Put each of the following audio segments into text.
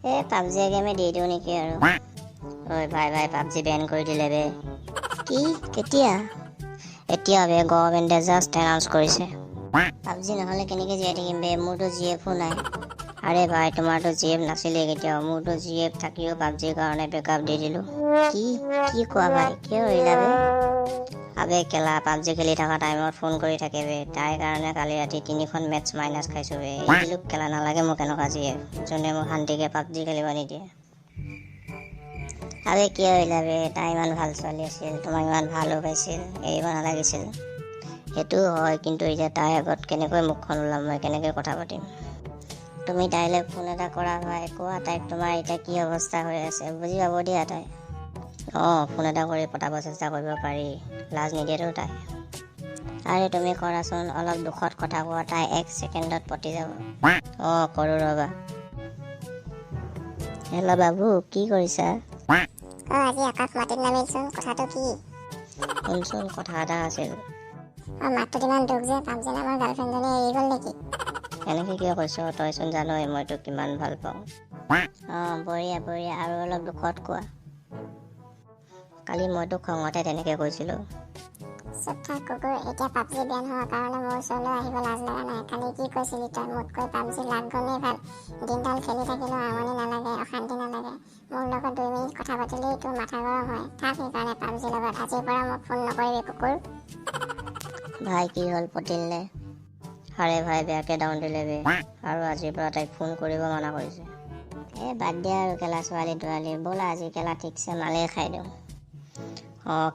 এই পাবজি গেমে দি দিওঁ নেকি আৰু। ঐ ভাই পাবজি বেন কৰি দিলে বে। কি কেতিয়া? এতিয়া বে গভৰ্ণমেণ্টে জাষ্ট এনাউন্স কৰিছে। পাবজি নহ'লে কেনেকৈ জীয়াই থাকিম বে, মোৰতো জিএফো নাই। আৰে ভাই তোমাৰতো জিএফ নাছিলেই কেতিয়াও, মোৰতো জিএফ থাকিও পাবজিৰ কাৰণে বেকআপ দি দিলোঁ। কি কোৱা ভাই, কিয় এৰিলা বে? আবে কেলা পাবজি খেলি থকা টাইমত ফোন কৰি থাকে বে, তাইৰ কাৰণে কালি ৰাতি 3খন মেটচ মাইনাছ খাইছোঁ বে। এইদিলো কেলা নালাগে মোক এনেকুৱা জিএফ, যোনে মোক শান্তিকৈ পাবজি খেলিব নিদিয়ে। আবে কিয় এৰিলা বে, তাই ইমান ভাল ছোৱালী আছিল, তোমাক ইমান ভালো পাইছিল, এৰিব নালাগিছিল। সেইটোও হয়, কিন্তু এতিয়া তাইৰ আগত কেনেকৈ মুখখন ওলাম, মই কেনেকৈ কথা পাতিম? তুমি তাইলৈ ফোন এটা কৰা ভাই, কোৱা তাইক তোমাৰ এতিয়া কি অৱস্থা হৈ আছে, বুজি পাব দিয়া তাই। ফোন এটা কৰি পতাব চেষ্টা কৰিব পাৰি, লাজ নিদিয়েতো তাই। আৰে তুমি কৰাচোন, অলপ দুখত কথা কোৱা, তাই 1 ছেকেণ্ডত পতি যাব। কৰোঁ ৰ'বা। হেল্ল' বাবু, কি কৰিছা? আজি আকাশ মাটিত নামিলচোন, কথাটো কি? শুনচোন কথা এটা আছিল। মাতটোত ইমান দুখ যে, পাবজি নামৰ গাৰ্লফ্ৰেণ্ডজনী এৰি গ'ল নেকি? এনেকৈ কিয় কৈছ, তইচোন জানই মই তোক কিমান ভাল পাওঁ। বঢ়িয়া, আৰু অলপ দুখত কোৱা। কালি মই তোক খঙতে তেনেকৈ কৈছিলোঁ। চুপ থাক কুকুৰ, এতিয়া পাবজি বেন হোৱাৰ কাৰণে মোৰ ওচৰলৈ আহিব লাজ লগা নাই। কালি কি কৈছিলি তই, মোতকৈ পাবজি লাখ গুণেই ভাল। দিনডাল খেলি থাকিলেও আমনি নালাগে, অশান্তি নালাগে। মোৰ লগত 2 মিনিট কথা পাতিলেই তোৰ মাথা গৰম হয়। থাক সেইকাৰণে পাবজিৰ লগত, আজিৰ পৰা মোক ফোন নকৰিবি কুকুৰ। ভাই কি হ'ল, পতিল নে? আৰে ভাই বেয়াকৈ ডাউন দিলে বে, আৰু আজিৰ পৰা তাইক ফোন কৰিব মানা কৰিছে। বাদ দিয়া আৰু কেলা ছোৱালী তোৱালী, ব'লা আজি কেলা ঠিকছে মালেই খাই দিওঁ।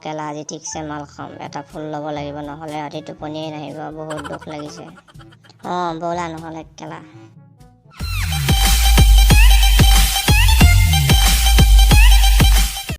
কেলা আজি ঠিকছে মাল খাম, এটা ফুল ল'ব লাগিব, নহ'লে ৰাতি টোপনিয়েই নাহিব, বহুত দুখ লাগিছে। ব'লা নহ'লে কেলা।